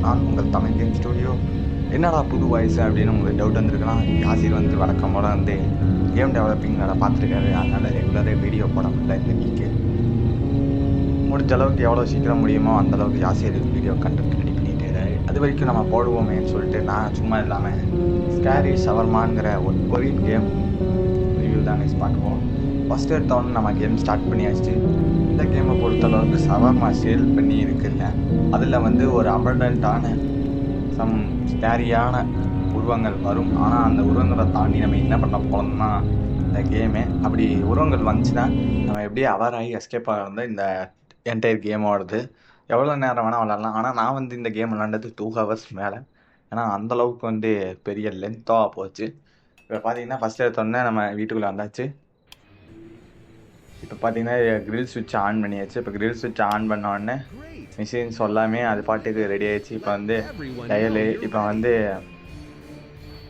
நான் உங்கள் Tamil game studio. என்னடா புது வாய்ஸ் அப்படின்னு உங்களுக்கு டவுட் வந்திருக்கலாம். யாசிர் வந்து வழக்கம் போல வந்து கேம் டெவலப்பிங் வேலை பார்த்துருக்காரு. அதனால் ரெகுலரே வீடியோ போட முடியல இந்த வீக்கு. முடிஞ்ச அளவுக்கு எவ்வளோ சீக்கிரம் முடியுமோ அந்தளவுக்கு யாசிர் வீடியோ கண்டென்ட் ரெடி பண்ணிட்டு இருக்காரு. அது வரைக்கும் நம்ம போடுவோமேன்னு சொல்லிட்டு நான் சும்மா இல்லாமல் ஸ்கேரி ஷவர்மாங்கிற ஒரு கொரியன் கேம் ரிவ்யூ தான் நெக்ஸ்ட் பார்க்குவோம். ஃபஸ்ட் எடுத்தோன்னு நம்ம கேம் ஸ்டார்ட் பண்ணியாச்சு. இந்த கேமை பொறுத்தளவுக்கு ஷவர்மா சேல் பண்ணி இருக்குல்ல, அதில் வந்து ஒரு அபண்டன்ட்டான சம் ஸ்கேரியான உருவங்கள் வரும். ஆனால் அந்த உருவங்களை தாண்டி நம்ம என்ன பண்ண போகிறோம்னா இந்த கேமு அப்படி உருவங்கள் வந்துச்சுன்னா நம்ம எப்படியே அவேர் ஆகி எஸ்கேப் ஆகிறது இந்த என்டையர் கேமோடது. எவ்வளோ நேரம் வேணால் விளாட்லாம். ஆனால் நான் வந்து இந்த கேம் விளாண்டது 2 ஹவர்ஸ் மேலே. ஏன்னா அந்தளவுக்கு வந்து பெரிய லென்த்தாக போச்சு. இப்போ பார்த்தீங்கன்னா ஃபஸ்ட் எடுத்தோடனே நம்ம வீட்டுக்குள்ளே வந்தாச்சு. இப்போ பார்த்தீங்கன்னா கிரில் சுவிட்ச் ஆன் பண்ணியாச்சு. இப்போ கிரில் சுவிட்ச் ஆன் பண்ண உடனே மிஷின்ஸ் எல்லாமே அது பாட்டுக்கு ரெடி ஆயிடுச்சு. இப்போ வந்து டயலு, இப்போ வந்து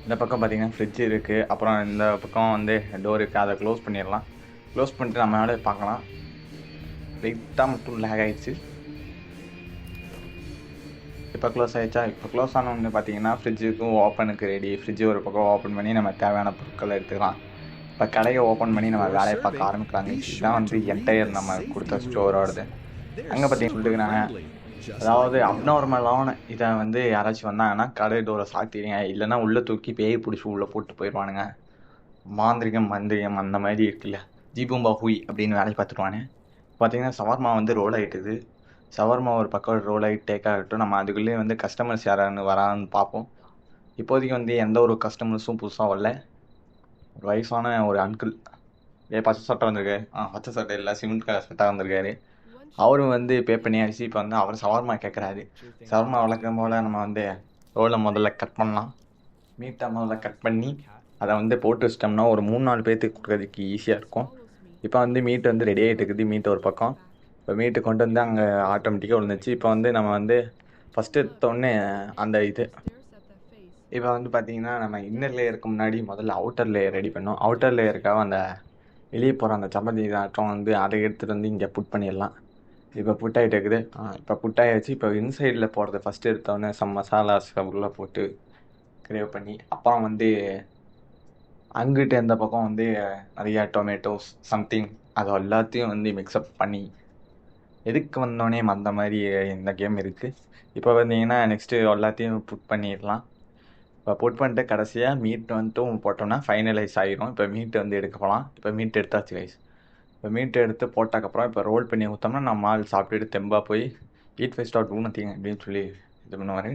இந்த பக்கம் பார்த்தீங்கன்னா ஃப்ரிட்ஜ் இருக்குது. அப்புறம் இந்த பக்கம் வந்து டோர் இருக்குது. அதை க்ளோஸ் பண்ணிடலாம். க்ளோஸ் பண்ணிட்டு நம்ம வேலையை பார்க்கலாம். லைட்டாக மட்டும் லேக் ஆகிடுச்சு. இப்போ க்ளோஸ் ஆகிடுச்சா? இப்போ க்ளோஸ் ஆனவொன்னு பார்த்தீங்கன்னா ஃப்ரிட்ஜுக்கும் ஓப்பனுக்கு ரெடி. ஃப்ரிட்ஜு ஒரு பக்கம் ஓப்பன் பண்ணி நம்ம தேவையான பொருட்களை எடுத்துக்கலாம். இப்போ கடையை ஓப்பன் பண்ணி நம்ம வேலையை பார்க்க ஆரம்பிக்கலாங்க. இதுதான் வந்து என்டையர் நம்ம கொடுத்த ஸ்டோரோடது. அங்கே பார்த்தீங்கன்னா சொல்லிட்டுக்கிறாங்க, அதாவது அப்நார்மலான இதை வந்து யாராச்சும் வந்தாங்கன்னா கடை டோரை சாத்திடுங்க, இல்லைன்னா உள்ளே தூக்கி பேய் பிடிச்சி உள்ளே போட்டு போயிடுவானுங்க. மாந்திரிகம் மந்திரிகம் அந்த மாதிரி இருக்குல்ல, ஜீபூம்பா ஹூய் அப்படின்னு வேலையை பார்த்துருவானு. பார்த்தீங்கன்னா ஷவர்மா வந்து ரோல் ஆகிட்டுது. ஷவர்மா ஒரு பக்கம் ரோல் ஆகிட்டு டேக் ஆகட்டும். நம்ம அதுக்குள்ளேயே வந்து கஸ்டமர்ஸ் யாரான்னு வரான்னு பார்ப்போம். இப்போதைக்கு வந்து எந்த ஒரு கஸ்டமர்ஸும் புதுசாக வரல. ஒரு வயசான ஒரு அங்கிள் பச்சை சட்டை வந்திருக்கு. பச்சை சட்டை இல்லை, சிமெண்ட் கலர் சட்டை வந்திருக்காரு. அவரும் வந்து பே பண்ணியாச்சு. இப்போ வந்து அவர் ஷவர்மா கேட்குறாரு. ஷவர்மா வழக்கம் போல் நம்ம வந்து ரோலை முதல்ல கட் பண்ணலாம். மீட்டை முதல்ல கட் பண்ணி அதை வந்து போட்டு வச்சிட்டோம்னா ஒரு 3-4 பேர்த்துக்கு கொடுக்குறதுக்கு ஈஸியாக இருக்கும். இப்போ வந்து மீட் வந்து ரெடி ஆகிட்டு இருக்குது. மீட் ஒரு பக்கம். இப்போ மீட்டு கொண்டு வந்து அங்கே ஆட்டோமேட்டிக்காக விழுந்துச்சு. இப்போ வந்து நம்ம வந்து ஃபஸ்ட்டு எடுத்தோடனே அந்த இது இப்போ வந்து பார்த்திங்கன்னா நம்ம இன்னர் லேயருக்கு முன்னாடி முதல்ல அவுட்டர் லேயர் ரெடி பண்ணோம். அவுட்டர் லேயருக்காக அந்த வெளியே போகிற அந்த சப்பாத்தி ஆட்டம் வந்து அதை எடுத்துகிட்டு வந்து இங்கே புட் பண்ணிடலாம். இப்போ புட் ஆகிட்டு இருக்குது. இப்போ புட் ஆகிடுச்சு. இப்போ இன்சைடில் போடுறது ஃபஸ்ட்டு எடுத்தோடனே சம் மசாலாஸ் உள்ளே போட்டு கிரேவ் பண்ணி, அப்புறம் வந்து அங்கிட்டு எந்த பக்கம் வந்து நிறையா டொமேட்டோஸ் சம்திங் அது எல்லாத்தையும் வந்து மிக்ஸ்அப் பண்ணி எதுக்கு வந்தோடனே அந்த மாதிரி இந்த கேம் இருக்குது. இப்போ பார்த்தீங்கன்னா நெக்ஸ்ட்டு எல்லாத்தையும் புட் பண்ணிடலாம். இப்போ புட் பண்ணிட்டு கடைசியாக மீட் வந்துட்டும் போட்டோம்னா ஃபைனலைஸ் ஆகிரும். இப்போ மீட் வந்து எடுக்க போகலாம். இப்போ மீட் எடுத்தாச்சு கைஸ். இப்போ மீட் எடுத்து போட்டதுக்கப்புறம் இப்போ ரோல் பண்ணி ஊற்றோம்னா நம்ம ஆள் சாப்பிட்டுட்டு தெம்பாக போய் ஈட் ஃபைவ் ஸ்டார்ட் ஊனத்திங்க அப்படின்னு சொல்லி இது பண்ணுவார்.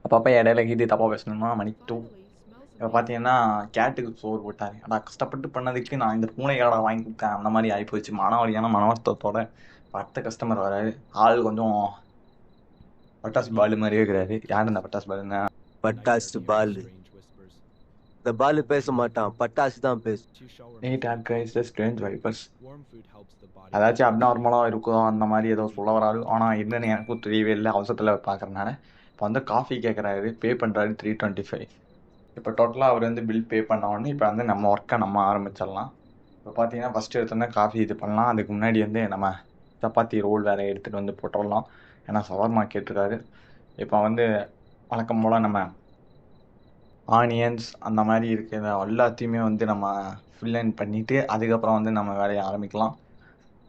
அப்பப்போ இடையில கீது தப்பாக பேசணும்னா மணி 2. இப்போ பார்த்தீங்கன்னா கேட்டுக்கு சோறு போட்டார். ஆனால் கஷ்டப்பட்டு பண்ணதுக்கு நான் இந்த பூனை கடை வாங்கி கொடுத்தேன் அந்த மாதிரி ஆகிப்போச்சு. மனவழியான மனவர்த்தத்தோட அடுத்த கஸ்டமர் வராரு. ஆள் கொஞ்சம் பட்டாசு பாலு மாதிரியே இருக்கிறாரு. யார் இந்த பட்டாசு பாலுங்க? பட்டாசு பாலு. இந்த பாலு பேச மாட்டான், பட்டாசு தான் பேசு. அதாச்சும் அப்நார்மலாக இருக்கும் அந்த மாதிரி ஏதோ சொல்ல வராது. ஆனால் என்னன்னு எனக்கும் தெரியவே இல்லை அவசரத்தில் பார்க்குறதுனால. இப்போ வந்து காஃபி கேட்குறாரு. பே பண்ணுறாரு 325. இப்போ டோட்டலாக அவர் வந்து பில் பே பண்ண உடனே இப்போ வந்து நம்ம ஒர்க்கை நம்ம ஆரம்பிச்சிடலாம். இப்போ பார்த்தீங்கன்னா ஃபஸ்ட்டு எடுத்தோன்னா காஃபி இது பண்ணலாம். அதுக்கு முன்னாடி வந்து நம்ம சப்பாத்தி ரோல் வேறு எடுத்துகிட்டு வந்து போட்டுடலாம். ஏன்னா ஷவர்மா கேட்டிருக்காரு. இப்போ வந்து வழக்கம் போல் நம்ம ஆனியன்ஸ் அந்த மாதிரி இருக்கிற எல்லாத்தையுமே வந்து நம்ம ஃபில் அண்ட் பண்ணிவிட்டு அதுக்கப்புறம் வந்து நம்ம வேலையை ஆரம்பிக்கலாம்.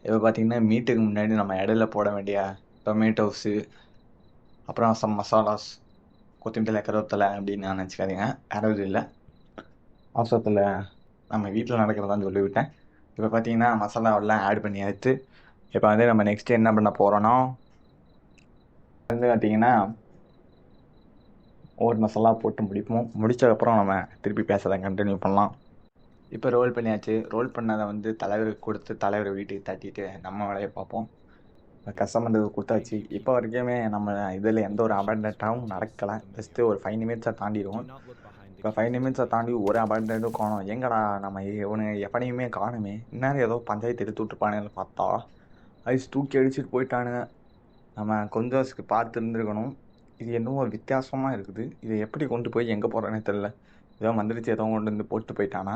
இப்போ பார்த்திங்கன்னா மீட்டுக்கு முன்னாடி நம்ம இடையில போட வேண்டிய டொமேட்டோஸு, அப்புறம் சம் மசாலாஸ், கொத்தமல்லி கருவேப்பிலை அப்படின்னு நான் நினச்சிக்காதீங்க, யாராவது இல்லை, அவசரத்தில் நம்ம வீட்டில் நடக்கிறதான்னு சொல்லிவிட்டேன். இப்போ பார்த்திங்கன்னா மசாலாவெல்லாம் ஆட் பண்ணி எடுத்து இப்போ வந்து நம்ம நெக்ஸ்ட்டு என்ன பண்ண போகிறோன்னா வந்து பார்த்திங்கன்னா ஒரு மசாலா போட்டு முடிப்போம். முடித்ததுக்கப்புறம் நம்ம திருப்பி பேசுறதை கண்டினியூ பண்ணலாம். இப்போ ரோல் பண்ணியாச்சு. ரோல் பண்ணதை வந்து தலைவருக்கு கொடுத்து தலைவர் வீட்டுக்கு தட்டிட்டு நம்ம வேலையை பார்ப்போம். கஸ்டமருக்கு கொடுத்தாச்சு. இப்போ வரைக்குமே நம்ம இதில் எந்த ஒரு அபாண்டண்ட்டாகவும் நடக்கலை. ஜஸ்ட்டு ஒரு 5 நிமிட்ஸை தாண்டிடுவோம். இப்போ 5 நிமிட்ஸை தாண்டி ஒரு அபாண்டண்ட்டும் காணும். எங்கடா நம்ம இவனுங்க எப்பனையுமே காணுமே, இந்நேரம் ஏதோ பஞ்சாயத்து எடுத்து விட்டுருப்பானுன்னு பார்த்தா ஐஸ் தூக்கி அடிச்சுட்டு போயிட்டானுங்க. நம்ம கொஞ்சம் பார்த்து இருந்துருக்கணும். இது என்னவோ வித்தியாசமாக இருக்குது. இதை எப்படி கொண்டு போய் எங்கே போகிறேன்னே தெரில. ஏதோ மந்திரிச்சு ஏதோ கொண்டு வந்து போட்டு போயிட்டானா.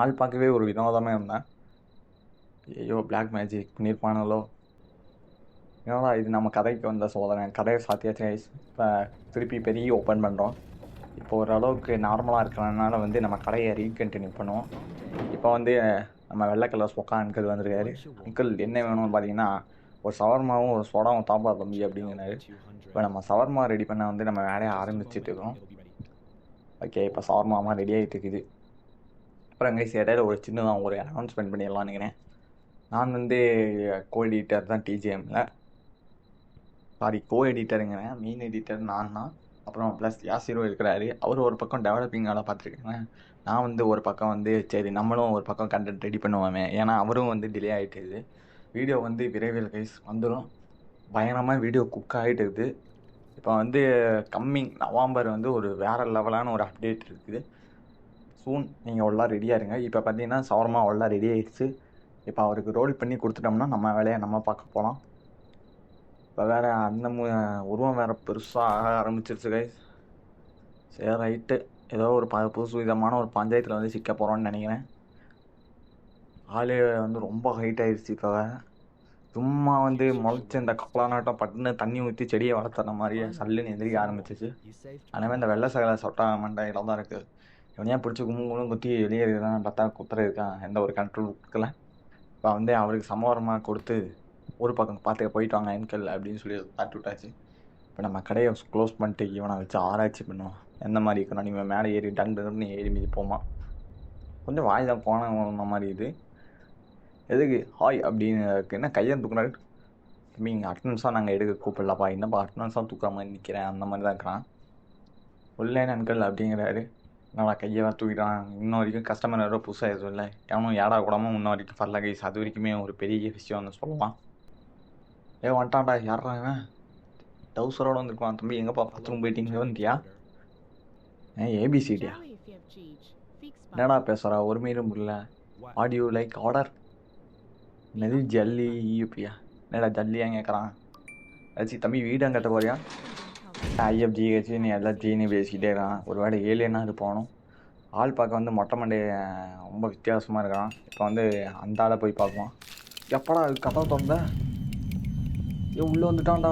ஆள் பார்க்கவே ஒரு வினோதமாக இருந்தேன். ஐயோ பிளாக் மேஜிக் பண்ணியிருப்பானுங்களோ. ஏன்னா இது நம்ம கதைக்கு வந்த சோதனை, கதையை சாத்தியாச்சு கைஸ். இப்போ திருப்பி பெரிய ஓப்பன் பண்ணுறோம். இப்போ ஓரளவுக்கு நார்மலாக இருக்கிறதுனால வந்து நம்ம கடையை ரீகண்டினியூ பண்ணுவோம். இப்போ வந்து நம்ம வெள்ளை கலர் சொக்கா அங்கிள் வந்திருக்காரு. அங்கிள் என்ன வேணும்னு பார்த்தீங்கன்னா ஒரு சவர்மாவும் ஒரு சோடாவும் தாப்பா தம்பி அப்படிங்கிறாரு. இப்போ நம்ம சவர்மா ரெடி பண்ண வந்து நம்ம வேலையை ஆரம்பிச்சுட்டு இருக்கோம். ஓகே, இப்போ சவர்மாமா ரெடி ஆகிட்டு இருக்குது. அப்புறம் கைஸ் இடையில ஒரு சின்னதாக ஒரு அனௌன்ஸ்மெண்ட் பண்ணிடலாம்னு நினைக்கிறேன். நான் வந்து கோ எடிட்டர் தான் டிஜிஎம்மில், சாரி கோ எடிட்டருங்கிறேன், மெயின் எடிட்டர் நான் தான். அப்புறம் ப்ளஸ் யாசிரோ இருக்கிறாரு, அவர் ஒரு பக்கம் டெவலப்பிங் வேலை பார்த்துருக்கேன். நான் வந்து ஒரு பக்கம் வந்து சரி நம்மளும் ஒரு பக்கம் கண்டென்ட் ரெடி பண்ணுவோமே, ஏன்னா அவரும் வந்து டிலே ஆகிட்டுது. வீடியோ வந்து விரைவில் கைஸ் வந்துடும். பயங்கரமாக வீடியோ குக் ஆகிட்டுருக்குது. இப்போ வந்து கம்மிங் நவம்பர் வந்து ஒரு வேறு லெவலான ஒரு அப்டேட் இருக்குது. சூன் நீங்கள் எல்லாம் ரெடியாக இருங்க. இப்போ பார்த்தீங்கன்னா சவர்மா எல்லாம் ரெடி ஆகிடுச்சு. இப்போ அவருக்கு ரோல் பண்ணி கொடுத்துட்டோம்னா நம்ம வேலையை நம்ம பார்க்க போகலாம். இப்போ வேறு அந்த உருவம் வேறு பெருசாக ஆக ஆரம்பிச்சிருச்சு கைஸ். சரி ரைட்டு, ஏதோ ஒரு புதுசு விதமான ஒரு பஞ்சாயத்தில் வந்து சிக்க போகிறோன்னு நினைக்கிறேன். ஆள் வந்து ரொம்ப ஹைட் ஆகிடுச்சு. இப்போ சும்மா வந்து முளைச்சி இந்த கப்பலானாட்டம் பட்டுன்னு தண்ணி ஊற்றி செடியை வளர்த்துற மாதிரியே சல்லுன்னு எந்திரிக்க ஆரம்பிச்சிச்சு. அதேமாதிரி இந்த வெள்ளை சகலை சொட்டா மண்டையில தான் இருக்குது. இவனையா பிடிச்சி கும்பலும் குத்தி வெளியே இருக்கிறான், பார்த்தா குத்துற இருக்கான், எந்த ஒரு கண்ட்ரோல் கொடுக்கல. இப்போ வந்து அவருக்கு சமவரமாக கொடுத்து ஒரு பக்கம் பார்த்து போயிட்டு வாங்க அங்கிள் அப்படின்னு சொல்லி தாட்டி விட்டாச்சு. இப்போ நம்ம கடையை க்ளோஸ் பண்ணிட்டு இவனை வச்சு ஆராய்ச்சி பண்ணுவோம். எந்த மாதிரி இருக்கணும், நீங்கள் மேலே ஏறி டங்குன்னு ஏறி மீதி போமா. கொஞ்சம் வாய் தான் போன மாதிரி இது. எதுக்கு ஹாய் அப்படின்னு என்ன கையை தூக்குறாரு தம்பி, இங்கே அட்டனன்ஸாக நாங்கள் எடுக்க கூப்பிடலப்பா, என்னப்பா அட்டனன்ஸாக தூக்குற மாதிரி நிற்கிறேன் அந்த மாதிரி தான் இருக்கிறான். உள்ளேன் அங்கிள் அப்படிங்கிறாரு. நல்லா கையை தூக்கிட்டான். இன்ன வரைக்கும் கஸ்டமர் யாரோ புதுசாக எதுவும் இல்லை, எவனும் ஏடா கூடாமல் இன்ன வரைக்கும் வரல கைஸ். அது வரைக்குமே ஒரு பெரிய விஷயம்னு சொல்லலாம். வந்துட்டான்டா, யாராங்க டவுசரோடு வந்துருக்கான். தம்பி எங்கப்பா பாத்ரூம் போயிட்டீங்க வந்துட்டியா? ஏபிசிடியா? என்னடா பேசுகிறா, ஒரு மீறும் இல்லை. ஆடியோ லைக் ஆர்டர் என்னது ஜல்லி யூபியா? என்னடா ஜல்லியாக கேட்குறான். அச்சு தம்பி வீடு கட்ட போறியா? ஐஎஃப்ஜிஹெச்சு நீ எல்லாம் ஜீனி பேசிக்கிட்டே இருக்கான். ஒரு வேளை ஏலியனா இது போகணும். ஆள் பார்க்க வந்து மொட்டை மண்டே ரொம்ப வித்தியாசமாக இருக்கான். இப்போ வந்து அந்த ஆளை போய் பார்ப்போம். எப்படா கதை திறந்த உள்ளே வந்துட்டான்டா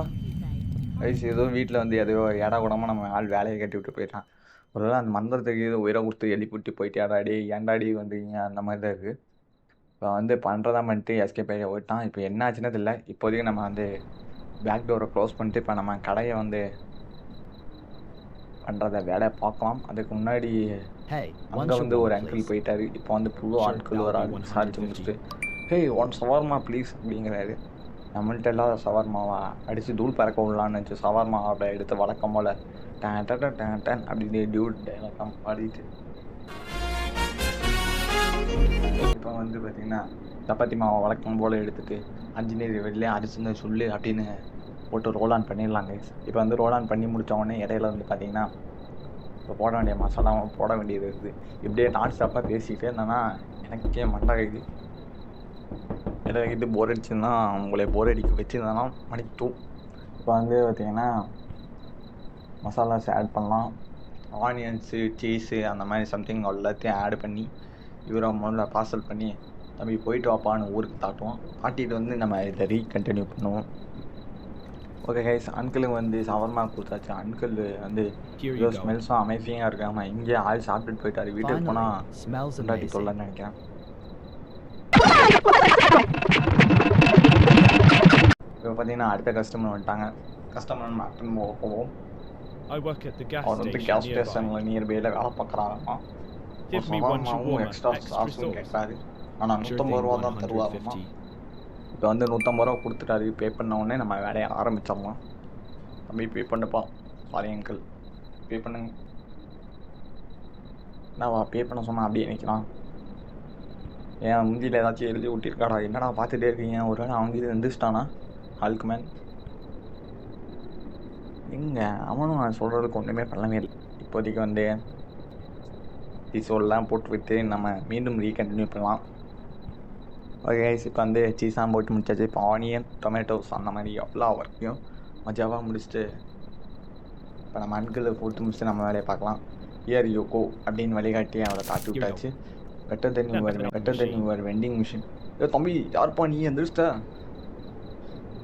வயசு. ஏதோ வீட்டில் வந்து எதையோ ஏடா கூடாமல் நம்ம ஆள் வேலையை கட்டி விட்டு போயிட்டான். ஒருவேளை அந்த மந்திரத்துக்கு ஏதோ உயிரை கொடுத்து எழுப்பிவிட்டு போயிட்டு ஏடாடி ஏண்டாடி வந்துங்க அந்த மாதிரி தான் இருக்குது. இப்போ வந்து பண்ணுறதா பண்ணிட்டு எஸ்கேப் ஆகி போயிட்டான். இப்போ என்ன ஆச்சுன்னு தெரியல. இப்போதைக்கு நம்ம வந்து பேக் டோரை க்ளோஸ் பண்ணிட்டு இப்போ நம்ம கடையை வந்து பண்ணுறத வேலையை பார்க்கலாம். அதுக்கு முன்னாடி அங்கே வந்து ஒரு அங்கிள் போயிட்டாரு. இப்போ வந்து புது ஆட்கள் ஒரு ஆள் விசாரிச்சு முடிச்சுட்டு ஒன் சவர்மா ப்ளீஸ் அப்படிங்கிறாரு. நம்மள்ட்ட இல்லாத சவர்மாவா அடித்து தூள் பறக்க விடலான்னு வச்சு சவர்மாவை எடுத்து வழக்கம் போல் டேன் டேன் டேன் டேன் அப்படின்னு டியூட் டைலாகம் பாடிட்டு இப்போ வந்து பார்த்திங்கன்னா சப்பாத்தி மாவை வழக்கம் போல் எடுத்துகிட்டு அஞ்சு வெளியே அரிசின்னு சொல்லு அப்படின்னு போட்டு ரோல் ஆன் பண்ணிடலாம் கைஸ். இப்போ வந்து ரோல் ஆன் பண்ணி முடித்த உடனே இடையில வந்து பார்த்திங்கன்னா இப்போ போட வேண்டிய மசாலாவும் போட வேண்டியது இருக்குது. இப்படியே நான் ஸ்டாப்பாக பேசிக்கிட்டே இருந்தேன்னா எனக்கே மண்டை இது இது போர் அடிச்சுன்னா உங்களை போர் அடிக்க வச்சுருந்தேன்னா மணி 2. இப்போ வந்து பார்த்திங்கன்னா மசாலாஸ் ஆட் பண்ணலாம். ஆனியன்ஸு சீஸு அந்த மாதிரி சம்திங் எல்லாத்தையும் ஆட் பண்ணி இவரை முதல்ல பார்சல் பண்ணி தம்பி போயிட்டு வாப்பான்னு ஊருக்கு தாட்டுவோம். தாட்டிட்டு வந்து நம்ம இதை ரீகண்டினியூ பண்ணுவோம். ஓகே கைஸ், அங்கிளுக்கு வந்து சவர்மா கொடுத்தாச்சு. அங்கிள் வந்து ஸ்மெல்ஸும் அமேசிங்காக இருக்காமல் இங்கே ஆள் சாப்பிட்டுட்டு போயிட்டாரு. வீட்டுக்கு போனால் சுண்டாட்டி சொல்லலான்னு நினைக்கிறேன். இப்போ பார்த்தீங்கன்னா அடுத்த கஸ்டமர் வந்துட்டாங்க. கஸ்டமர் நம்ம அட்டன் போவோம். அவர் வந்து கேஸ் ஸ்டேஷனில் நியர்பையில் வேலை பார்க்குறாங்கம்மா. சவர்மாவும் எக்ஸ்ட்ரா சாஸும் கேட்காது. ஆனால் 150 ரூபா தான் தருவாங்கம்மா. இப்போ வந்து 150 ரூபா கொடுத்துட்டாரு. பே பண்ண உடனே நம்ம வேலையை ஆரம்பிச்சிடலாம். தம்பி பே பண்ணுப்பா. சாரி அங்கிள், பே பண்ணுங்க. என்னவா பே பண்ண சொன்னால் அப்படியே நிற்கிறான். ஏன் முந்தியில் ஏதாச்சும் எழுதி விட்டிருக்காடா? என்னடா பார்த்துட்டே இருக்கீங்க? ஒரு வேளை அவங்க இது எந்திரிச்சிட்டானா ஹல்க் மேன்? எங்கே அவனும் நான் சொல்கிறதுக்கு ஒன்றுமே பண்ணவே இல்லை. இப்போதைக்கு வந்து சீஸோடலாம் போட்டு விட்டு நம்ம மீண்டும் ரீகண்டினியூ பண்ணலாம். ஓகே கைஸ், இப்போ வந்து சீஸாக போட்டு முடிச்சாச்சு. இப்போ ஆனியன் டொமேட்டோஸ் அந்த மாதிரி எவ்வளோ ஒர்க்கையும் மஜாவாக முடிச்சுட்டு இப்போ நம்ம அன்கிள் போட்டு முடிச்சுட்டு நம்ம வேலையை பார்க்கலாம். இயர் யோகோ அப்படின்னு வழிகாட்டி அவரை தாட்டி விட்டாச்சு. Better than your vending machine. தம்பி யார்ப்பா நீ எந்திரிச்சிட்ட?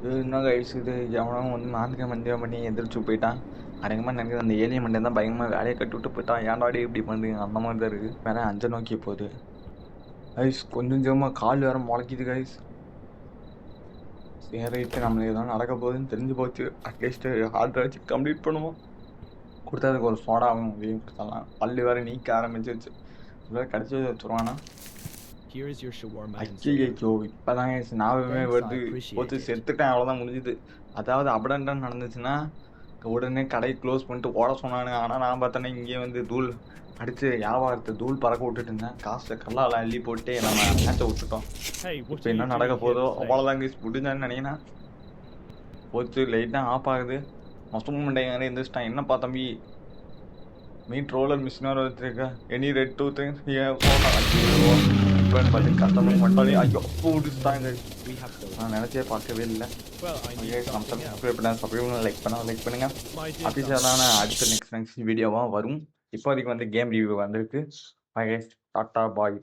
இது என்ன கைஸ் இது எவனோ வந்து மாந்திரிக மந்திரம் பண்ணி எந்திரிச்சு போயிட்டான். அநேகமாக நினைக்கிறது அந்த ஏலியன் மண்டே தான் பயங்கரமாக வேலையை கட்டி விட்டு போயிட்டான். ஏன்டாடி இப்படி பண்ணுறீங்க அந்த மாதிரி தான் இருக்குது. வேற 5 நோக்கி போகுது கைஸ். கொஞ்சம் கொஞ்சமாக கால் வேற முளைக்குது கைஸ். சரிட்டு நம்மளுக்கு எதாவது நடக்க போகுதுன்னு தெரிஞ்சு போச்சு. அட்லீஸ்ட் ஹார்ட் வச்சு கம்ப்ளீட் பண்ணுவோம். கொடுத்ததுக்கு ஒரு சோடாவும் இதையும் கொடுத்தாலாம். பல்லு வேற நீக்க ஆரம்பிச்சிருச்சு. இவ்வளோ கடிச்சு வச்சுருவானா. ஐயோ இப்போதான் ஞாபகமே வருது. போச்சு செத்துட்டேன், அவ்வளோதான் முடிஞ்சுது. அதாவது அபடண்டன் நடந்துச்சுன்னா உடனே கடையை க்ளோஸ் பண்ணிட்டு ஓட சொன்னானுங்க. ஆனால் நான் பார்த்தோன்னே இங்கே வந்து தூள் அடித்து வியாபாரத்தை தூள் பறக்க விட்டுட்டு இருந்தேன். காசை கல்லால் அள்ளி போட்டு நம்ம மேட்சை விட்டுட்டோம். இப்போ என்ன நடக்க போதோ அவ்வளோதான் கைஸ் முடிஞ்சான்னு நினைக்கிறேன். போச்சு லைட்டாக ஆஃப் ஆகுது. மொத்தமும் மண்டைங்க எந்திரிச்சிட்டான். என்னப்பா தம்பி மீட் ரோலர் மிஷினாக வச்சுருக்க எனி ரெட் 2 திங்ஸ் இப்போன்னு பார்த்து கட்டணும் மட்டும் ஐயோ பிடிச்சிட்டாங்க. நான் நினச்சே பார்க்கவே இல்லை. நம்ம சப்ஸ்கிரைப் லைக் பண்ணுங்கள். அஃபிஷியலான அடுத்த நெக்ஸ்ட் வீடியோவாக வரும். இப்போதைக்கு வந்து கேம் ரிவ்யூ வந்திருக்கு. டாட்டா பாய்.